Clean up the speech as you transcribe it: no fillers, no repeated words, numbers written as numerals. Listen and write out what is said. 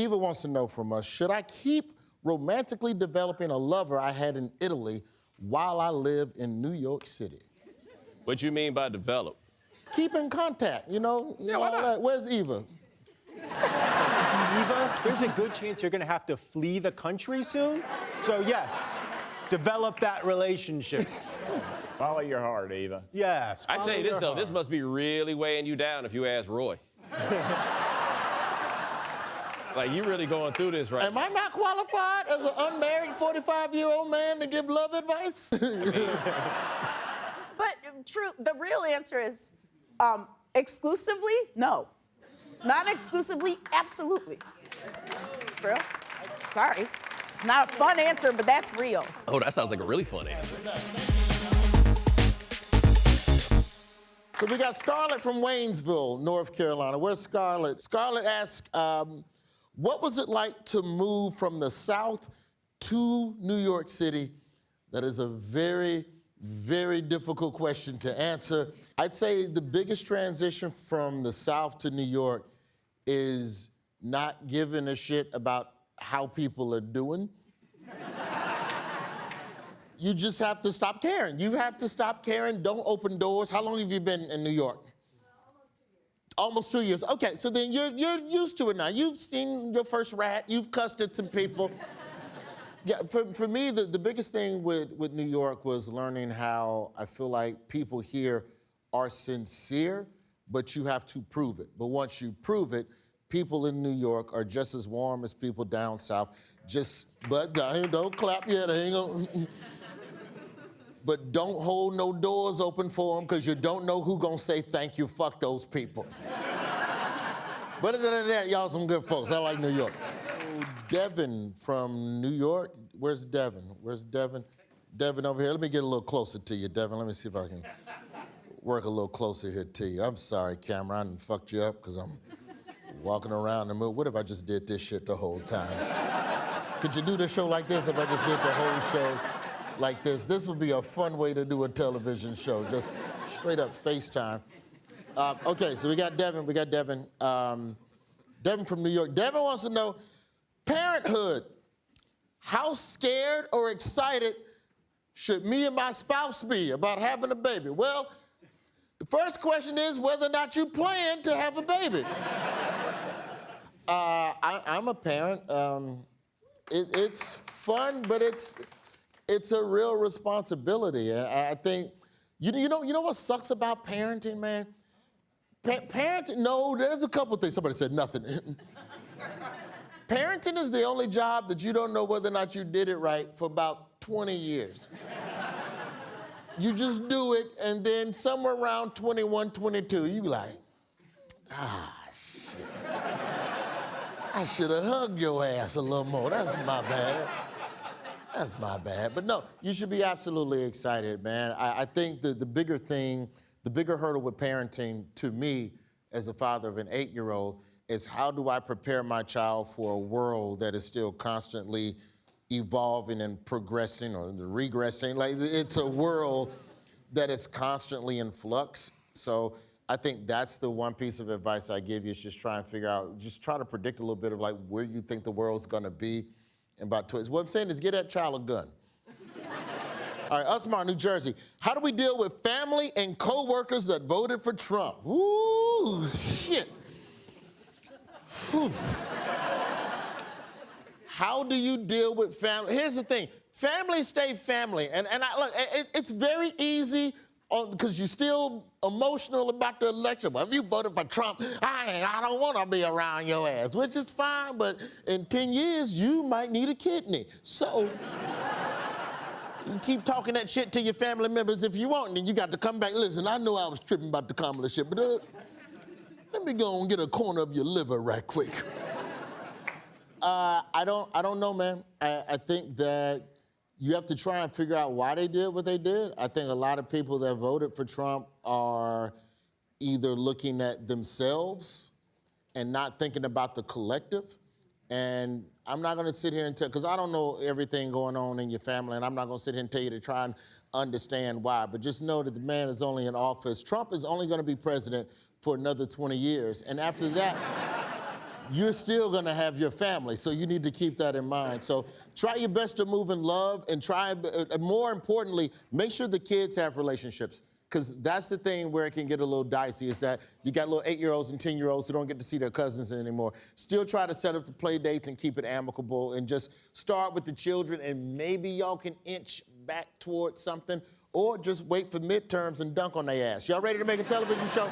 Eva wants to know from us, should I keep romantically developing a lover I had in Italy while I live in New York City? What you mean by develop? Keep in contact, you know? Yeah, why not? Where's Eva? Eva, there's a good chance you're gonna have to flee the country soon. So yes, develop that relationship. Follow your heart, Eva. Yes. I tell you this, though, this must be really weighing you down if you ask Roy. Like, you really going through this right Am I not qualified as an unmarried 45-year-old man to give love advice? But the real answer is exclusively, no. Non-exclusively, absolutely. Real? Sorry. It's not a fun answer, but that's real. Oh, that sounds like a really fun answer. So we got Scarlett from Waynesville, North Carolina. Where's Scarlett? Scarlett asks, what was it like to move from the South to New York City? That is a very, very difficult question to answer. I'd say the biggest transition from the South to New York is not giving a shit about how people are doing. You just have to stop caring. You have to stop caring. Don't open doors. How long have you been in New York? Almost 2 years. Okay, so then you're used to it now. You've seen your first rat. You've cussed at some people. Yeah, for me, the biggest thing with New York was learning how I feel like people here are sincere, but you have to prove it. But once you prove it, people in New York are just as warm as people down south. But don't clap yet. But don't hold no doors open for them because you don't know who gonna say thank you. Fuck those people. But other than that, y'all some good folks. I like New York. Devin from New York. Where's Devin? Where's Devin? Devin over here. Let me get a little closer to you, Devin. Let me see if I can work a little closer here to you. I'm sorry, camera. I done fucked you up because I'm walking around the mood. What if I just did this shit the whole time? Could you do the show like this if I just did the whole show like this? This would be a fun way to do a television show, just straight up FaceTime. Okay, so we got Devin. Devin from New York. Devin wants to know, parenthood. How scared or excited should me and my spouse be about having a baby? Well, the first question is whether or not you plan to have a baby. I'm a parent. It's fun, but it's a real responsibility. And I think, you know what sucks about parenting, man? Parenting, no, there's a couple things. Somebody said nothing. Parenting is the only job that you don't know whether or not you did it right for about 20 years. You just do it, and then somewhere around 21, 22, you be like, shit. I should have hugged your ass a little more. That's my bad. That's my bad. But no, you should be absolutely excited, man. I think the bigger thing, the bigger hurdle with parenting to me as a father of an 8-year-old is how do I prepare my child for a world that is still constantly evolving and progressing or regressing. Like, it's a world that is constantly in flux. So I think that's the one piece of advice I give you is just try and figure out, just try to predict a little bit of like where you think the world's gonna be in about 2 years. What I'm saying is get that child a gun. All right, Usmar, New Jersey. How do we deal with family and co-workers that voted for Trump? Ooh, shit. Whew. How do you deal with family? Here's the thing, family stay family. And look, it's very easy because you're still emotional about the election. Well, if you voted for Trump, I don't want to be around your ass, which is fine, but in 10 years, you might need a kidney. So you keep talking that shit to your family members if you want, and then you got to come back. Listen, I know I was tripping about the Kamala shit, but let me go and get a corner of your liver right quick. I don't know, man. I think that you have to try and figure out why they did what they did. I think a lot of people that voted for Trump are either looking at themselves and not thinking about the collective. And I'm not gonna sit here and tell, because I don't know everything going on in your family, and I'm not gonna sit here and tell you to try and understand why, but just know that the man is only in office. Trump is only gonna be president for another 20 years. And after that, you're still gonna have your family, so you need to keep that in mind. So try your best to move in love, and try, more importantly, make sure the kids have relationships. Because that's the thing where it can get a little dicey, is that you got little 8-year-olds and 10-year-olds who don't get to see their cousins anymore. Still try to set up the play dates and keep it amicable, and just start with the children, and maybe y'all can inch back towards something, or just wait for midterms and dunk on their ass. Y'all ready to make a television show?